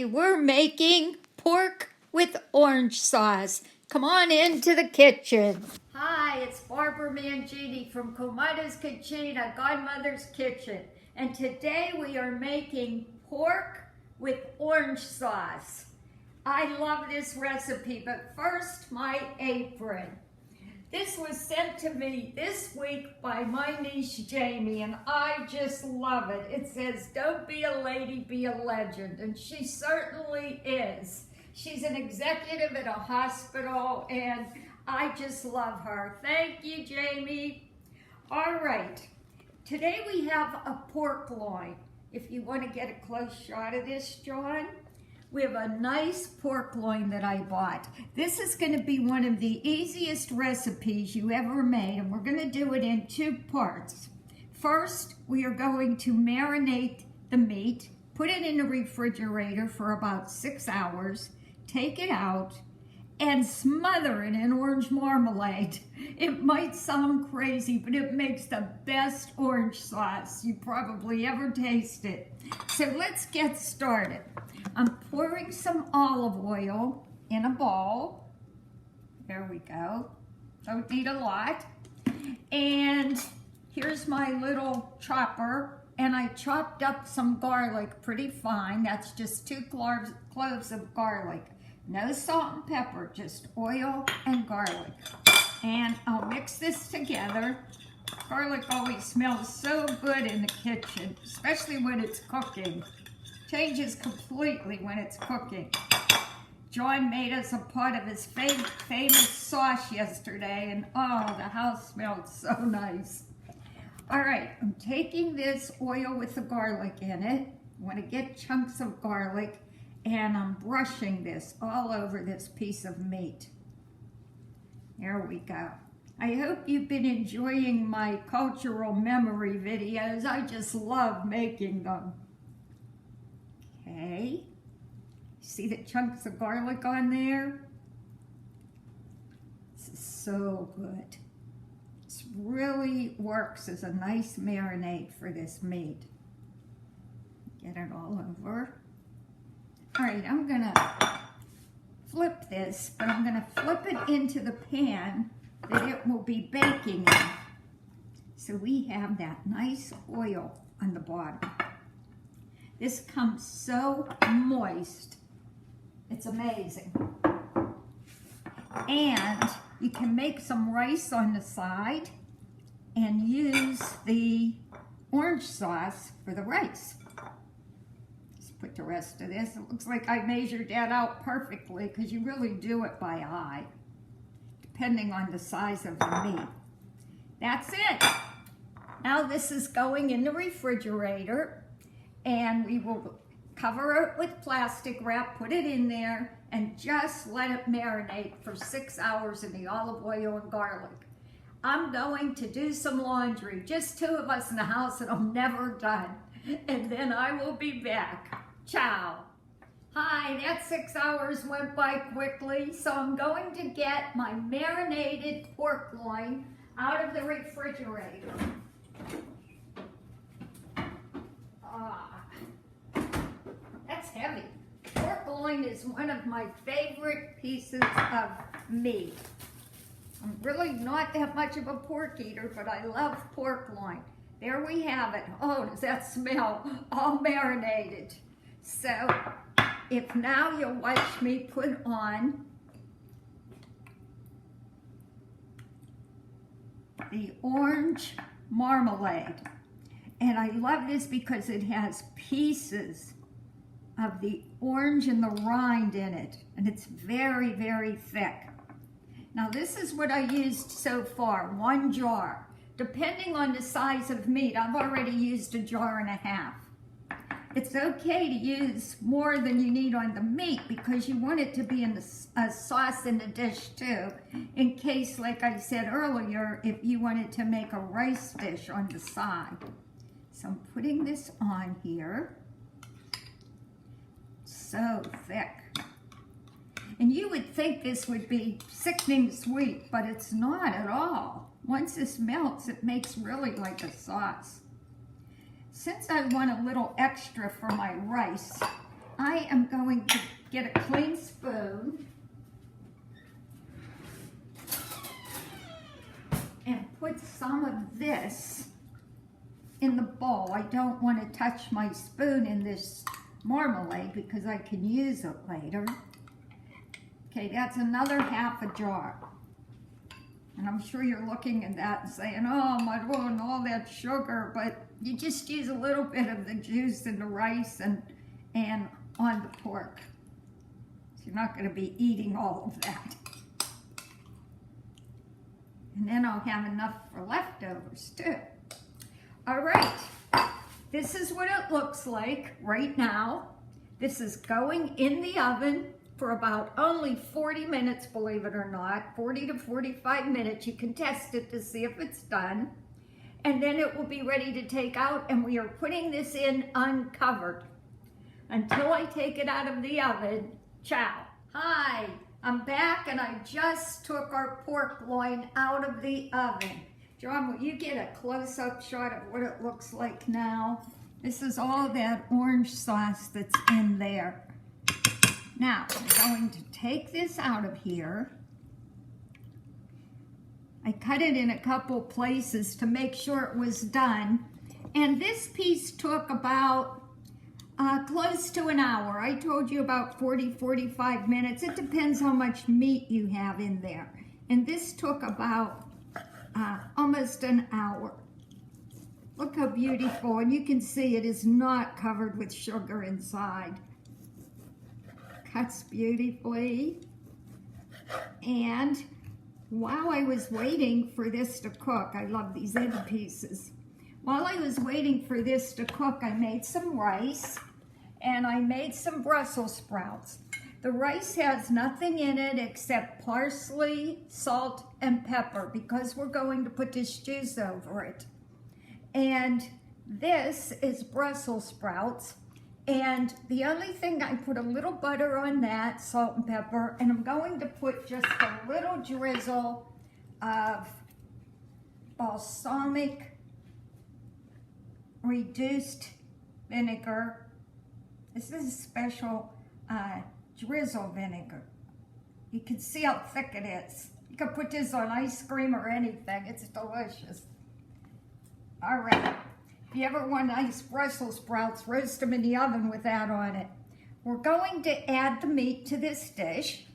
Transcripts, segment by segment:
Today we're making pork with orange sauce. Come on into the kitchen. Hi, it's Barbara Mangini from Comita's Cucina, Godmother's Kitchen. And today we are making pork with orange sauce. I love this recipe, but first my apron. This was sent to me this week by my niece Jamie, and I just love it. It says, "Don't be a lady, be a legend," and she certainly is. She's an executive at a hospital, and I just love her. Thank you, Jamie. All right, today we have a pork loin. If you want to get a close shot of this, John. We have a nice pork loin that I bought. This is going to be one of the easiest recipes you ever made, and we're going to do it in two parts. First, we are going to marinate the meat, put it in the refrigerator for about 6 hours, take it out, and smother it in orange marmalade. It might sound crazy, but it makes the best orange sauce you probably ever tasted. So let's get started. I'm pouring some olive oil in a bowl. There we go. Don't need a lot. And here's my little chopper. And I chopped up some garlic pretty fine. That's just 2 cloves of garlic. No salt and pepper, just oil and garlic. And I'll mix this together. Garlic always smells so good in the kitchen, especially when it's cooking. Changes completely when it's cooking. John made us a pot of his famous sauce yesterday, and oh, the house smelled so nice. All right, I'm taking this oil with the garlic in it. I want to get chunks of garlic, and I'm brushing this all over this piece of meat. There we go. I hope you've been enjoying my cultural memory videos. I just love making them. Okay, see the chunks of garlic on there? This is so good. This really works as a nice marinade for this meat. Get it all over. All right, I'm gonna flip this, but I'm gonna flip it into the pan that it will be baking in. So we have that nice oil on the bottom. This comes so moist. It's amazing. And you can make some rice on the side and use the orange sauce for the rice. Let's put the rest of this. It looks like I measured that out perfectly because you really do it by eye, depending on the size of the meat. That's it. Now this is going in the refrigerator. And we will cover it with plastic wrap, put it in there, and just let it marinate for 6 hours in the olive oil and garlic. I'm going to do some laundry, just 2 of us in the house, and I'm never done. And then I will be back. Ciao. Hi, that 6 hours went by quickly, so I'm going to get my marinated pork loin out of the refrigerator. That's heavy. Pork loin is one of my favorite pieces of meat. I'm really not that much of a pork eater, but I love pork loin. There we have it. Oh, does that smell? All marinated. So, if now you'll watch me put on the orange marmalade. And I love this because it has pieces of the orange and the rind in it. And it's very, very thick. Now this is what I used so far, 1 jar. Depending on the size of meat, I've already used 1.5 jars. It's okay to use more than you need on the meat because you want it to be in a sauce in the dish too, in case, like I said earlier, if you wanted to make a rice dish on the side. So I'm putting this on here. So thick. And you would think this would be sickening sweet, but it's not at all. Once this melts, it makes really like a sauce. Since I want a little extra for my rice, I am going to get a clean spoon and put some of this in the bowl. I don't want to touch my spoon in this marmalade because I can use it later. Okay, that's another half a jar. And I'm sure you're looking at that and saying, oh, am I doing all that sugar? But you just use a little bit of the juice in the rice and on the pork. So you're not going to be eating all of that. And then I'll have enough for leftovers too. All right, this is what it looks like right now. This is going in the oven for about only 40 minutes, believe it or not, 40 to 45 minutes. You can test it to see if it's done. And then it will be ready to take out, and we are putting this in uncovered until I take it out of the oven. Ciao. Hi, I'm back, and I just took our pork loin out of the oven. John, will you get a close-up shot of what it looks like now? This is all that orange sauce that's in there. Now, I'm going to take this out of here. I cut it in a couple places to make sure it was done. And this piece took about close to an hour. I told you about 40-45 minutes. It depends how much meat you have in there. And this took about almost an hour. Look how beautiful, and you can see it is not covered with sugar inside. Cuts beautifully. And while I was waiting for this to cook, I love these end pieces. While I was waiting for this to cook, I made some rice and I made some Brussels sprouts. The rice has nothing in it except parsley, salt, and pepper because we're going to put this juice over it. And this is Brussels sprouts. And the only thing, I put a little butter on that, salt and pepper, and I'm going to put just a little drizzle of balsamic reduced vinegar. This is a special drizzle vinegar. You can see how thick it is. You can put this on ice cream or anything. It's delicious. All right. If you ever want nice Brussels sprouts, roast them in the oven with that on it. We're going to add the meat to this dish.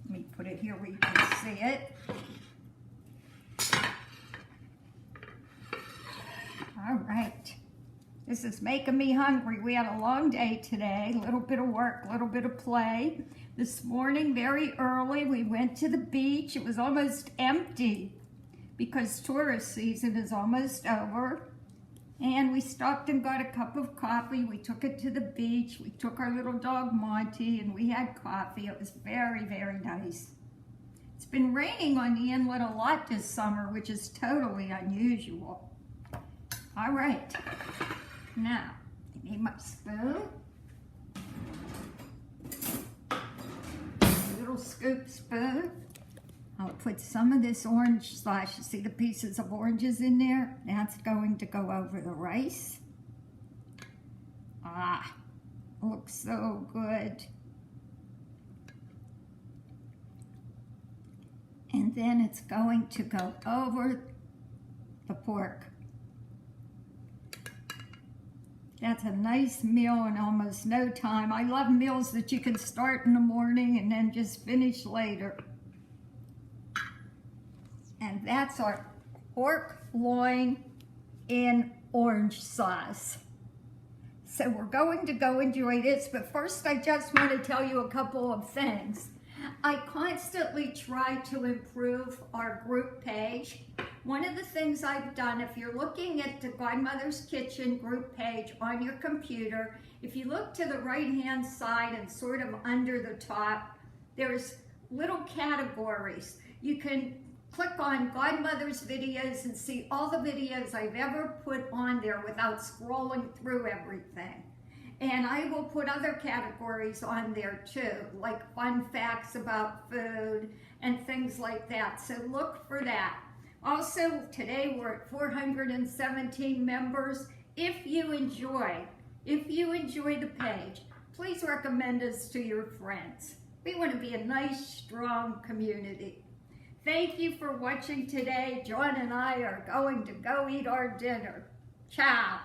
Let me put it here where you can see it. All right. This is making me hungry. We had a long day today, a little bit of work, a little bit of play. This morning, very early, we went to the beach. It was almost empty because tourist season is almost over. And we stopped and got a cup of coffee. We took it to the beach. We took our little dog Monty and we had coffee. It was very, very nice. It's been raining on the inlet a lot this summer, which is totally unusual. All right. Now, I need my spoon. A little scoop spoon. I'll put some of this orange sauce. You see the pieces of oranges in there? That's going to go over the rice. Ah, looks so good. And then it's going to go over the pork. That's a nice meal in almost no time. I love meals that you can start in the morning and then just finish later. And that's our pork loin in orange sauce. So we're going to go enjoy this, but first I just want to tell you a couple of things. I constantly try to improve our group page. One of the things I've done, if you're looking at the Godmother's Kitchen group page on your computer, if you look to the right-hand side and sort of under the top, there's little categories. You can click on Godmother's videos and see all the videos I've ever put on there without scrolling through everything. And I will put other categories on there too, like fun facts about food and things like that. So look for that. Also, today we're at 417 members. If you enjoy the page, please please recommend us to your friends. We want to be a nice, strong community. Thank you for watching today. John and I are going to go eat our dinner. Ciao.